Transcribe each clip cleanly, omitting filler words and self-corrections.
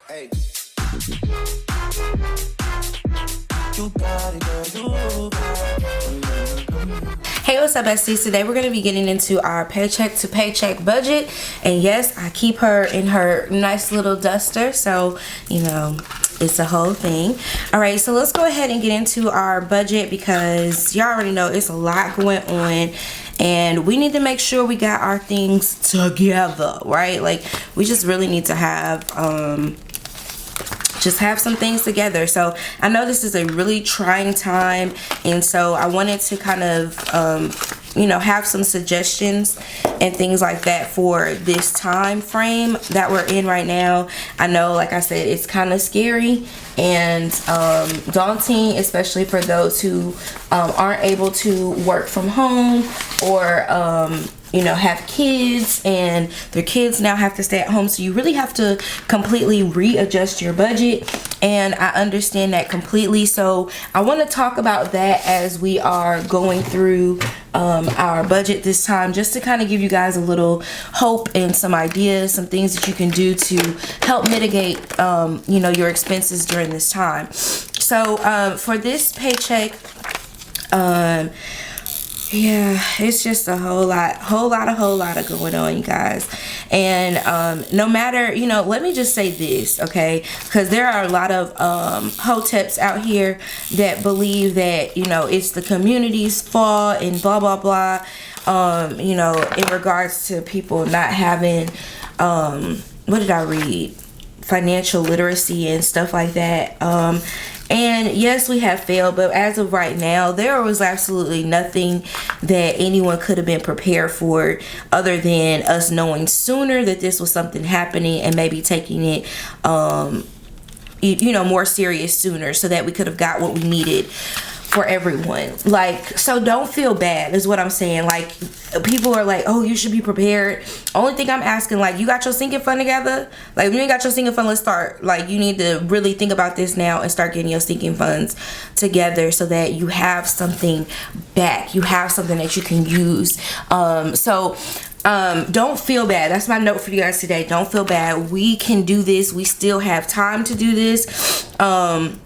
Hey. You got it, girl, you got it. Hey, what's up, besties? Today we're going to be getting into our paycheck to paycheck budget. And yes, I keep her in her nice little duster, so you know it's a whole thing. All right, so let's go ahead and get into our budget because y'all already know it's a lot going on and we need to make sure we got our things together, right? Like, we just really need to have some things together. So I know this is a really trying time, and so I wanted to kind of have some suggestions and things like that for this time frame that we're in right now. I know, like I said, it's kind of scary and daunting, especially for those who aren't able to work from home or have kids and their kids now have to stay at home. So you really have to completely readjust your budget, and I understand that completely. So I want to talk about that as we are going through our budget this time, just to kind of give you guys a little hope and some ideas, some things that you can do to help mitigate your expenses during this time. So for this paycheck, yeah, it's just a whole lot of going on, you guys. And no matter, let me just say this, okay? Because there are a lot of hoteps out here that believe that, it's the community's fault and blah, blah, blah. In regards to people not having, what did I read? Financial literacy and stuff like that. And yes, we have failed, but as of right now, there was absolutely nothing that anyone could have been prepared for other than us knowing sooner that this was something happening and maybe taking it more serious sooner, so that we could have got what we needed for everyone. Like, so don't feel bad is what I'm saying. Like, people are like, oh, you should be prepared. Only thing I'm asking, like, you got your sinking fund together? Like, if you ain't got your sinking fund, let's start. Like, you need to really think about this now and start getting your sinking funds together so that you have something back. You have something that you can use. Don't feel bad. That's my note for you guys today. Don't feel bad. We can do this. We still have time to do this.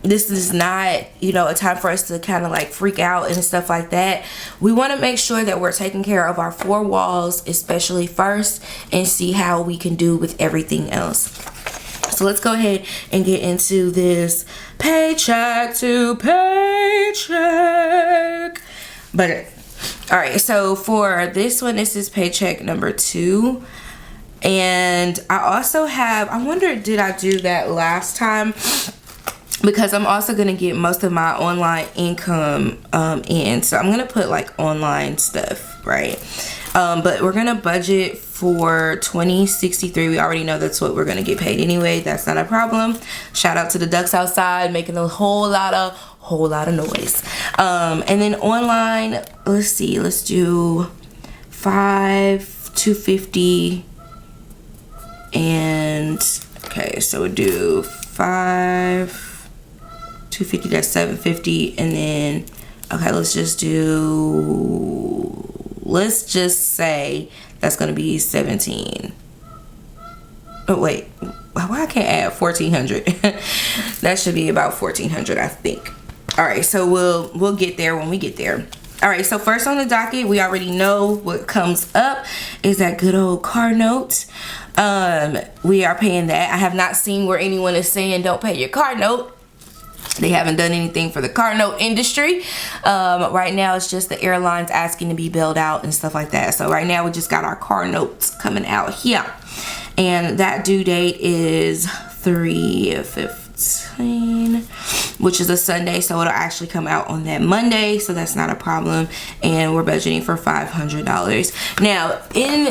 This is not, a time for us to kind of like freak out and stuff like that. We want to make sure that we're taking care of our four walls, especially first, and see how we can do with everything else. So let's go ahead and get into this paycheck to paycheck. But all right, so for this one, this is paycheck number 2. And I also have, I wonder, did I do that last time? Because I'm also going to get most of my online income in. So I'm going to put like online stuff, right? But we're going to budget for $20.63. We already know that's what we're going to get paid anyway. That's not a problem. Shout out to the ducks outside making a whole lot of noise. And then online, let's see, let's do $5,250, and okay, so we'll do $5,250, that's $750, and then okay, let's just say that's gonna be 17. Oh wait, why I can't add 1,400? That should be about 1,400, I think. All right, so we'll get there when we get there. All right, so first on the docket, we already know what comes up is that good old car note. We are paying that. I have not seen where anyone is saying don't pay your car note. They haven't done anything for the car note industry. Right now, it's just the airlines asking to be bailed out and stuff like that. So right now, we just got our car notes coming out here. And that due date is 3/15, which is a Sunday, so it'll actually come out on that Monday, so that's not a problem. And we're budgeting for $500. Now,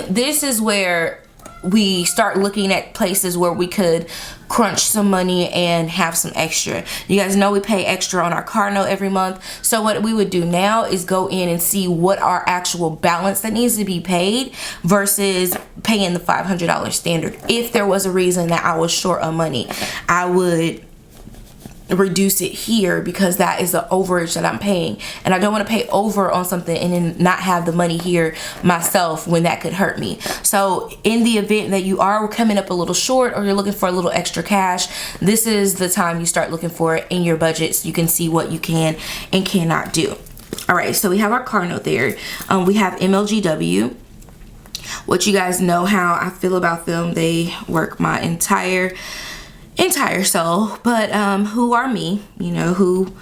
this is where we start looking at places where we could crunch some money and have some extra. You guys know we pay extra on our car note every month. So what we would do now is go in and see what our actual balance that needs to be paid versus paying the $500 standard. If there was a reason that I was short on money, I would reduce it here because that is the overage that I'm paying, and I don't want to pay over on something and then not have the money here myself when that could hurt me. So in the event that you are coming up a little short or you're looking for a little extra cash, this is the time you start looking for it in your budget so you can see what you can and cannot do. All right, so we have our car note there. We have MLGW, which you guys know how I feel about them. They work my entire soul, but who are me? You know, who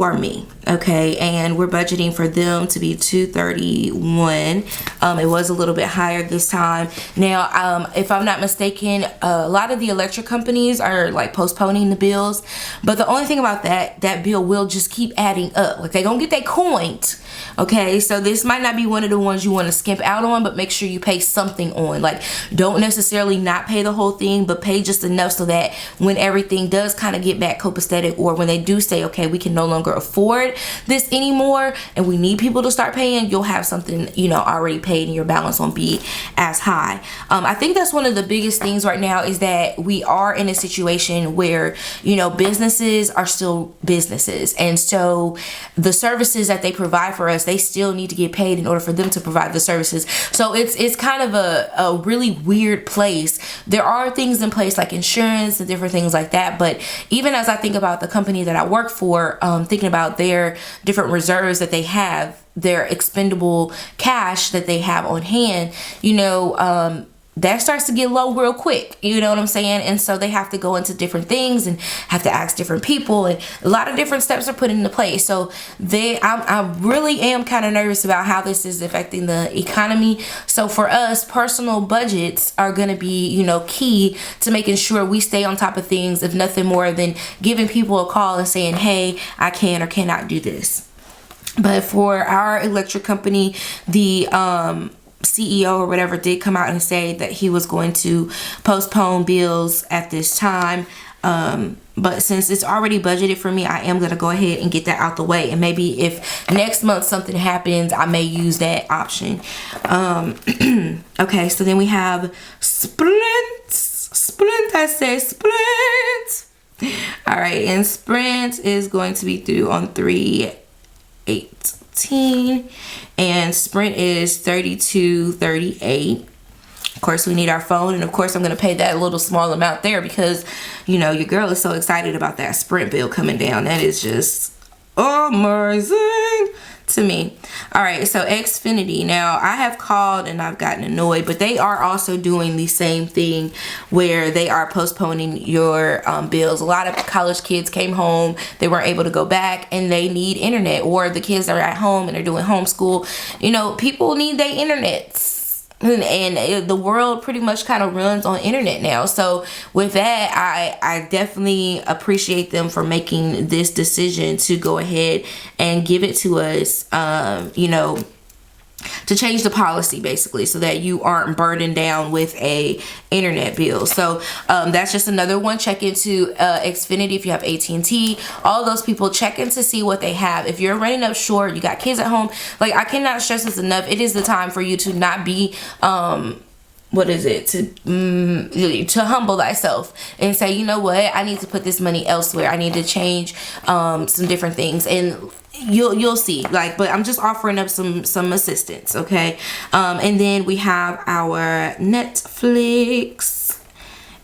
are me? Okay, and we're budgeting for them to be $231. It was a little bit higher this time. Now, if I'm not mistaken, a lot of the electric companies are like postponing the bills, but the only thing about that bill will just keep adding up. Like, they gonna get that coined. Okay, so this might not be one of the ones you want to skimp out on, but make sure you pay something on. Like, don't necessarily not pay the whole thing, but pay just enough so that when everything does kind of get back copacetic, or when they do say, okay, we can no longer afford this anymore and we need people to start paying, you'll have something, you know, already paid and your balance won't be as high. I think that's one of the biggest things right now, is that we are in a situation where, you know, businesses are still businesses, and so the services that they provide for us, they still need to get paid in order for them to provide the services. So it's kind of a really weird place. There are things in place like insurance and different things like that, but even as I think about the company that I work for, thinking about their different reserves that they have, their expendable cash that they have on hand, you know, that starts to get low real quick, you know what I'm saying? And so they have to go into different things and have to ask different people, and a lot of different steps are put into place. So I really am kind of nervous about how this is affecting the economy. So for us, personal budgets are going to be, you know, key to making sure we stay on top of things, if nothing more than giving people a call and saying, hey, I can or cannot do this. But for our electric company, the CEO or whatever did come out and say that he was going to postpone bills at this time. But since it's already budgeted for me, I am going to go ahead and get that out the way. And maybe if next month something happens, I may use that option. Okay, so then we have Sprint. I say Sprint. All right, and Sprint is going to be through on 3/18, and Sprint is $32.38. Of course, we need our phone, and of course I'm going to pay that little small amount there because, you know, your girl is so excited about that Sprint bill coming down. That is just amazing to me. All right, so Xfinity. Now, I have called and I've gotten annoyed, but they are also doing the same thing where they are postponing your bills. A lot of college kids came home, they weren't able to go back, and they need internet, or the kids are at home and they're doing homeschool. You know, people need their internets. And the world pretty much kind of runs on internet now. So with that, I definitely appreciate them for making this decision to go ahead and give it to us, you know, to change the policy basically so that you aren't burdened down with a internet bill. So that's just another one. Check into Xfinity if you have AT&T. All those people, check in to see what they have. If you're running up short, you got kids at home, like, I cannot stress this enough. It is the time for you to not be to humble thyself and say, you know what, I need to put this money elsewhere. I need to change some different things, and you'll see. Like, but I'm just offering up some assistance, okay? And then we have our Netflix.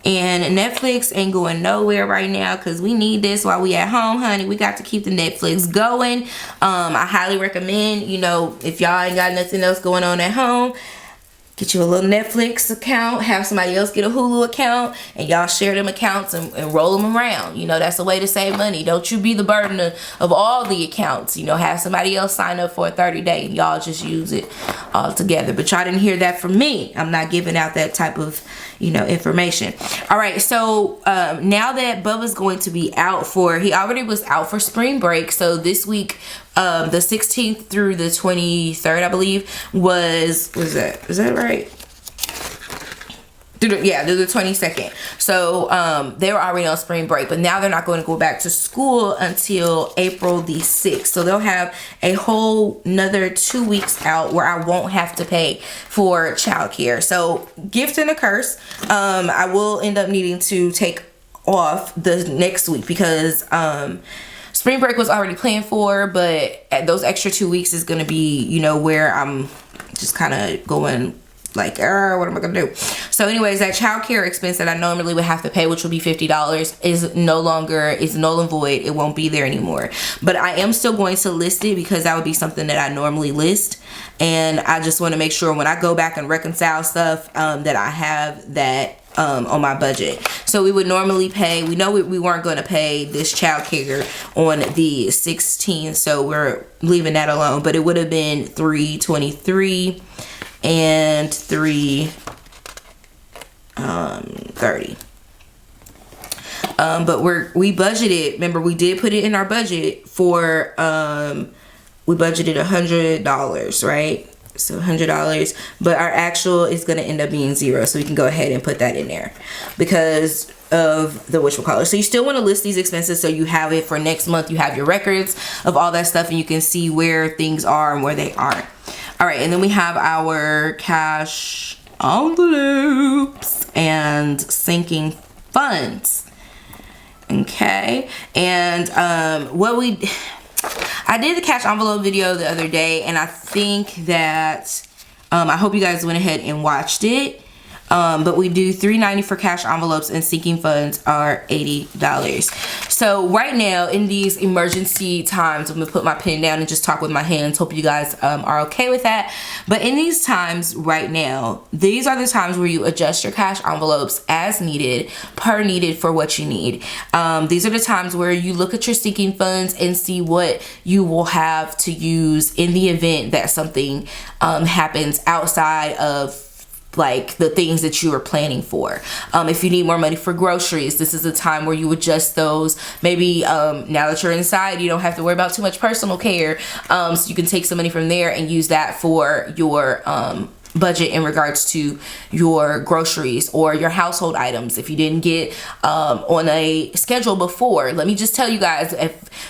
And Netflix ain't going nowhere right now because we need this while we at home, honey. We got to keep the Netflix going. I highly recommend, you know, if y'all ain't got nothing else going on at home, get you a little Netflix account, have somebody else get a Hulu account, and y'all share them accounts and roll them around. You know, that's a way to save money. Don't you be the burden of all the accounts. You know, have somebody else sign up for a 30-day and y'all just use it all together. But y'all didn't hear that from me. I'm not giving out that type of, you know, information. All right, so now that Bubba's going to be out he already was out for spring break. So this week, the 16th through the 23rd, I believe, is that right? Through the 22nd. So they were already on spring break, but now they're not going to go back to school until April the 6th. So they'll have a whole another 2 weeks out where I won't have to pay for childcare. So gift and a curse. I will end up needing to take off the next week because spring break was already planned for, but at those extra 2 weeks is going to be, you know, where I'm just kind of going like, what am I gonna do? So anyways, that child care expense that I normally would have to pay, which would be $50, is null and void. It won't be there anymore. But I am still going to list it because that would be something that I normally list. And I just want to make sure when I go back and reconcile stuff that I have that on my budget. So we would normally pay, we know we weren't going to pay this child care on the 16th, so we're leaving that alone. But it would have been $323 and $330. But we budgeted, remember we did put it in our budget for we budgeted $100, right? So $100, but our actual is going to end up being $0, so we can go ahead and put that in there because of the whatchamacallit. So you still want to list these expenses so you have it for next month. You have your records of all that stuff and you can see where things are and where they aren't. All right, and then we have our cash envelopes and sinking funds. Okay, and I did the cash envelope video the other day, and I think that I hope you guys went ahead and watched it. But we do $3.90 for cash envelopes, and sinking funds are $80. So right now in these emergency times, I'm gonna put my pen down and just talk with my hands. Hope you guys are okay with that. But in these times right now, these are the times where you adjust your cash envelopes as needed, per needed for what you need. These are the times where you look at your sinking funds and see what you will have to use in the event that something happens outside of like the things that you are planning for. If you need more money for groceries, this is a time where you adjust those. Maybe now that you're inside, you don't have to worry about too much personal care, so you can take some money from there and use that for your budget in regards to your groceries or your household items. If you didn't get on a schedule before, let me just tell you guys,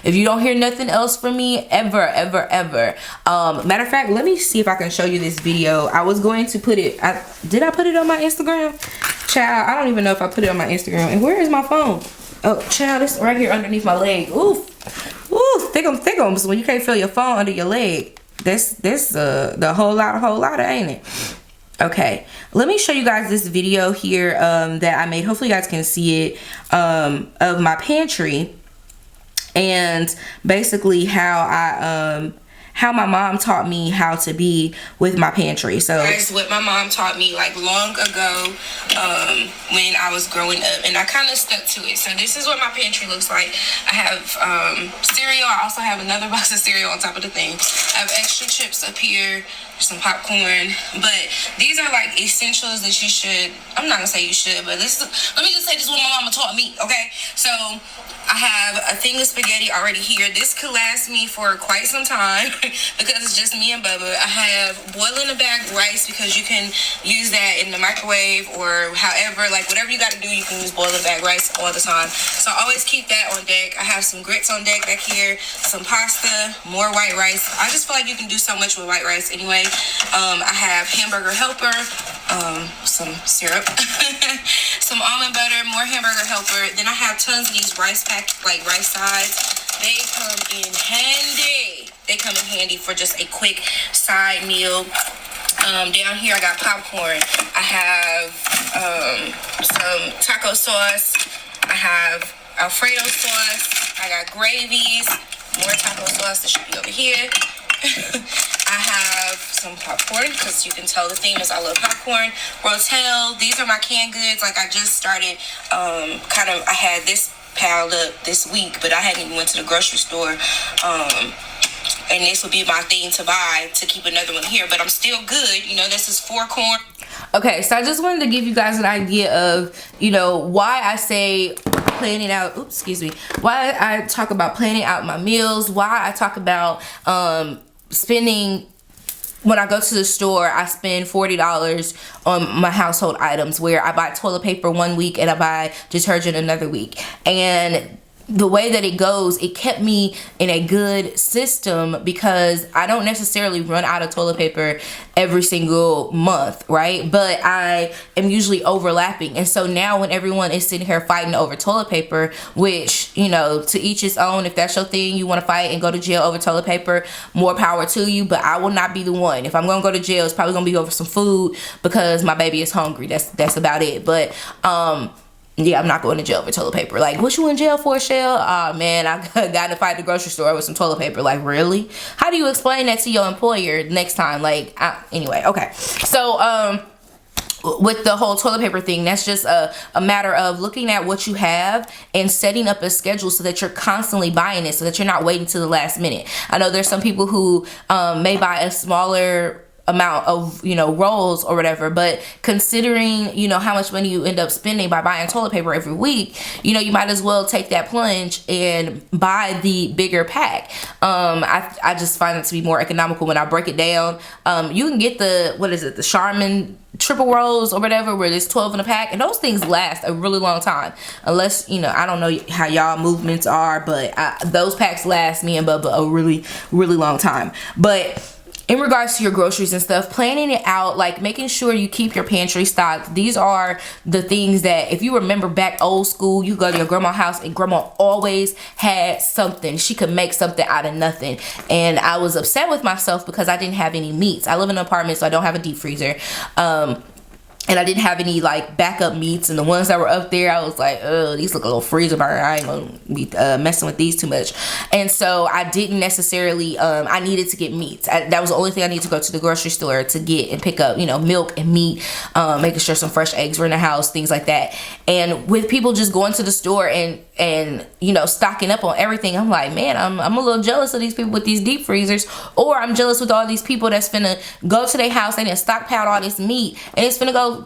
if you don't hear nothing else from me ever, matter of fact, let me see if I can show you this video. I was going to put it, did I put it on my Instagram? Child, I don't even know if I put it on my Instagram. And where is my phone? Oh, child, it's right here underneath my leg. Oof, thickums when you can't feel your phone under your leg. This the whole lot, ain't it? Okay, let me show you guys this video here that I made. Hopefully you guys can see it, of my pantry, and basically how my mom taught me how to be with my pantry. So that's what my mom taught me like long ago when I was growing up, and I kind of stuck to it. So this is what my pantry looks like. I have cereal. I also have another box of cereal on top of the thing. I have extra chips up here, some popcorn, but these are like essentials that you should, I'm not gonna say you should, but let me just say this is what my mama taught me, okay? So I have a thing of spaghetti already here. This could last me for quite some time because it's just me and Bubba. I have boiling a bag rice because you can use that in the microwave or however, like whatever you gotta do, you can use boiling bag rice all the time. So I always keep that on deck. I have some grits on deck back here, some pasta, more white rice. I just feel like you can do so much with white rice anyway. I have hamburger helper, some syrup, some almond butter, more hamburger helper. Then I have tons of these rice sides. They come in handy. They come in handy for just a quick side meal. Down here I got popcorn. I have some taco sauce. I have Alfredo sauce. I got gravies, more taco sauce. That should be over here. I have some popcorn because you can tell the theme is I love popcorn. Rotel. These are my canned goods. Like I just started I had this piled up this week, but I hadn't even went to the grocery store. And this would be my thing to buy to keep another one here, but I'm still good. You know, this is 4 corn. Okay, so I just wanted to give you guys an idea of, you know, why I say planning out, why I talk about planning out my meals, why I talk about spending, when I go to the store, I spend $40 on my household items, where I buy toilet paper one week and I buy detergent another week. And the way that it goes, it kept me in a good system because I don't necessarily run out of toilet paper every single month, right? But I am usually overlapping. And so now when everyone is sitting here fighting over toilet paper, which, you know, to each his own, if that's your thing, you want to fight and go to jail over toilet paper, more power to you. But I will not be the one. If I'm going to go to jail, it's probably going to be over some food because my baby is hungry. That's about it. But, yeah, I'm not going to jail for toilet paper. Like, what you in jail for, Shell? Oh, man, I got in a fight at the grocery store with some toilet paper. Like, really? How do you explain that to your employer next time? Like, anyway, okay. So, with the whole toilet paper thing, that's just a matter of looking at what you have and setting up a schedule so that you're constantly buying it, so that you're not waiting to the last minute. I know there's some people who may buy a smaller amount of, you know, rolls or whatever, but considering, you know, how much money you end up spending by buying toilet paper every week, you know, you might as well take that plunge and buy the bigger pack. I just find it to be more economical when I break it down. You can get the Charmin triple rolls or whatever, where there's 12 in a pack, and those things last a really long time, unless, you know, I don't know how y'all movements are, but those packs last me and Bubba a really, really long time. But in regards to your groceries and stuff, planning it out, like making sure you keep your pantry stocked. These are the things that, if you remember back old school, you go to your grandma's house and grandma always had something. She could make something out of nothing. And I was upset with myself because I didn't have any meats. I live in an apartment, so I don't have a deep freezer. And I didn't have any like backup meats, and the ones that were up there, I was like, oh, these look a little freezer burn. I ain't gonna be messing with these too much. And so I didn't necessarily, I needed to get meats. That was the only thing I needed to go to the grocery store to get and pick up, you know, milk and meat, making sure some fresh eggs were in the house, things like that. And with people just going to the store and you know, stocking up on everything, I'm like, man, I'm a little jealous of these people with these deep freezers, or I'm jealous with all these people that's finna go to their house and then stockpile all this meat, and it's finna go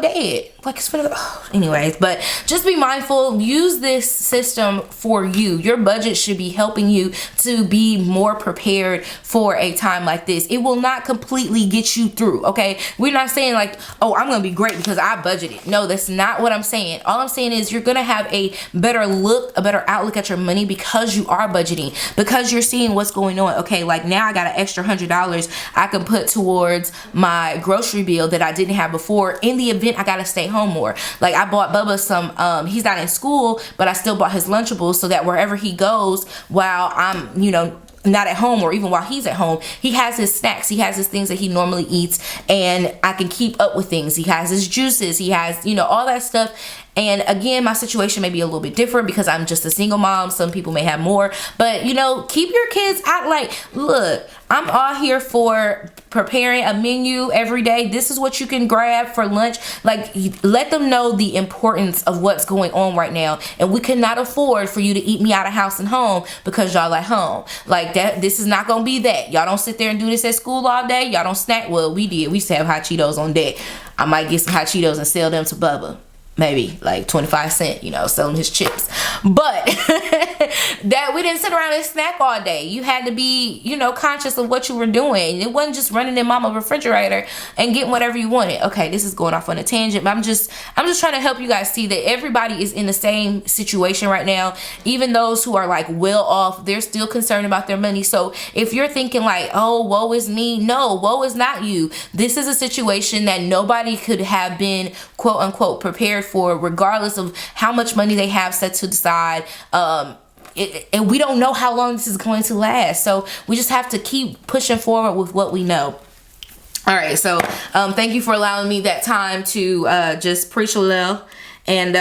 dead. Like, it's finna go, anyways. But just be mindful, use this system for you. Your budget should be helping you to be more prepared for a time like this. It will not completely get you through, okay? We're not saying like, oh, I'm gonna be great because I budgeted. No, that's not what I'm saying. All I'm saying is you're gonna have a better outlook at your money because you are budgeting, because you're seeing what's going on. Okay, like now I got an extra $100 I can put towards my grocery bill that I didn't have before, in the event I gotta stay home more. Like, I bought Bubba some, he's not in school, but I still bought his Lunchables so that wherever he goes while I'm, you know, not at home, or even while he's at home, he has his snacks, he has his things that he normally eats, and I can keep up with things. He has his juices, he has, you know, all that stuff. And again, my situation may be a little bit different because I'm just a single mom. Some people may have more, but you know, keep your kids out. Like, look, I'm all here for preparing a menu every day. This is what you can grab for lunch. Like, let them know the importance of what's going on right now. And we cannot afford for you to eat me out of house and home because y'all at home. Like, that, this is not gonna be that. Y'all don't sit there and do this at school all day. Y'all don't snack. Well, we did. We used to have hot Cheetos on deck. I might get some hot Cheetos and sell them to Bubba. Maybe like 25 cents, you know, selling his chips. But that we didn't sit around and snack all day. You had to be, you know, conscious of what you were doing. It wasn't just running in mama's refrigerator and getting whatever you wanted. Okay, this is going off on a tangent, but I'm just trying to help you guys see that everybody is in the same situation right now. Even those who are like well off, they're still concerned about their money. So if you're thinking like, oh, woe is me, no, woe is not you. This is a situation that nobody could have been quote unquote prepared for, regardless of how much money they have set to the side. And we don't know how long this is going to last, so we just have to keep pushing forward with what we know. All right, so thank you for allowing me that time to just preach a little and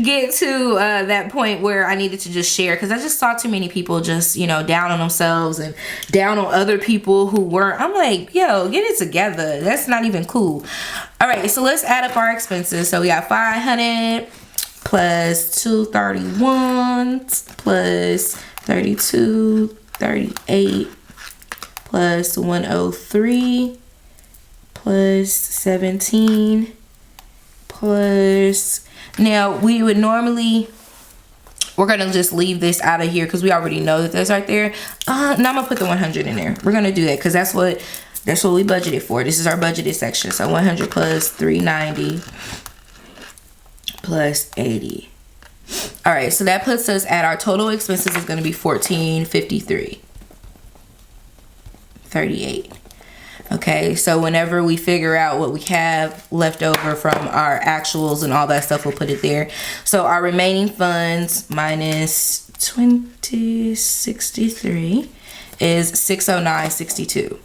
get to that point where I needed to just share, because I just saw too many people just, you know, down on themselves and down on other people who weren't. I'm like, yo, get it together. That's not even cool. All right, so let's add up our expenses. So we got 500 plus 231 plus 32, 38 plus 103 plus 17 plus, now we would normally, we're gonna just leave this out of here because we already know that that's right there. Now I'm gonna put the 100 in there. We're gonna do that because that's what we budgeted for. This is our budgeted section. So 100 plus 390 plus 80. All right, so that puts us at our total expenses is going to be $1453.38. Okay, so whenever we figure out what we have left over from our actuals and all that stuff, we'll put it there. So our remaining funds minus 2063 is 609.62.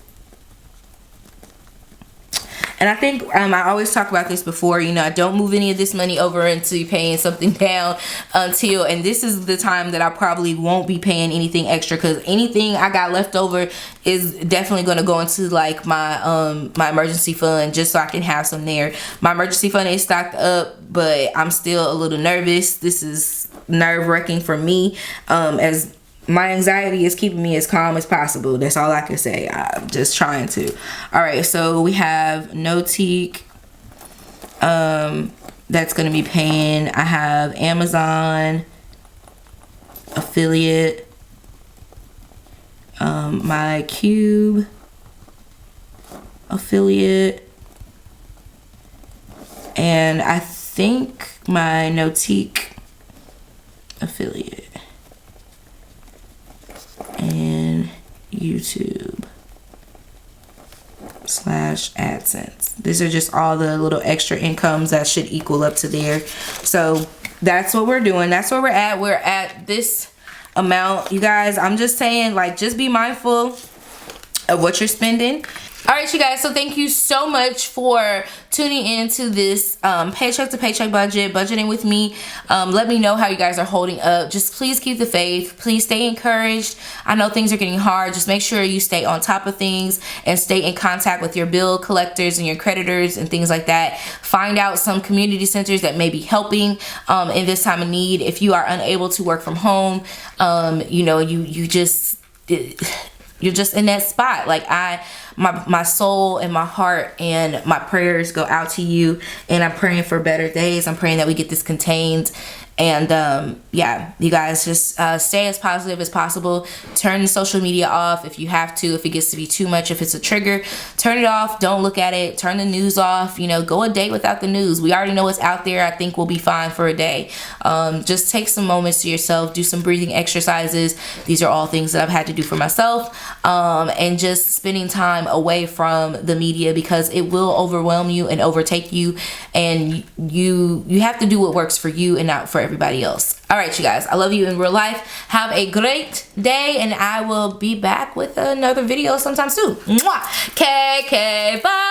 And I think I always talk about this before, you know, I don't move any of this money over into paying something down until, and this is the time that I probably won't be paying anything extra, because anything I got left over is definitely going to go into like my my emergency fund, just so I can have some there. My emergency fund is stocked up, but I'm still a little nervous. This is nerve-wracking for me, as my anxiety is keeping me as calm as possible. That's all I can say. I'm just trying to. All right, so we have Notique. That's going to be paying. I have Amazon affiliate. My Cube affiliate. And I think my Notique affiliate. And YouTube / AdSense. These are just all the little extra incomes that should equal up to there. So that's what we're doing. That's where we're at. We're at this amount, you guys. I'm just saying, like, just be mindful of what you're spending. All right, you guys, so thank you so much for tuning in to this paycheck to paycheck budgeting with me. Let me know how you guys are holding up. Just please keep the faith. Please stay encouraged. I know things are getting hard. Just make sure you stay on top of things and stay in contact with your bill collectors and your creditors and things like that. Find out some community centers that may be helping in this time of need. If you are unable to work from home, you know, you're just in that spot. Like, my soul and my heart and my prayers go out to you, and I'm praying for better days. I'm praying that we get this contained. And yeah, you guys, just stay as positive as possible. Turn the social media off if you have to. If it gets to be too much, if it's a trigger, turn it off. Don't look at it. Turn the news off. You know, go a day without the news. We already know what's out there. I think we'll be fine for a day. Just take some moments to yourself. Do some breathing exercises. These are all things that I've had to do for myself. And just spending time away from the media, because it will overwhelm you and overtake you. And you have to do what works for you and not for everybody else. All right, you guys, I love you in real life. Have a great day, and I will be back with another video sometime soon. Mwah. KK, bye.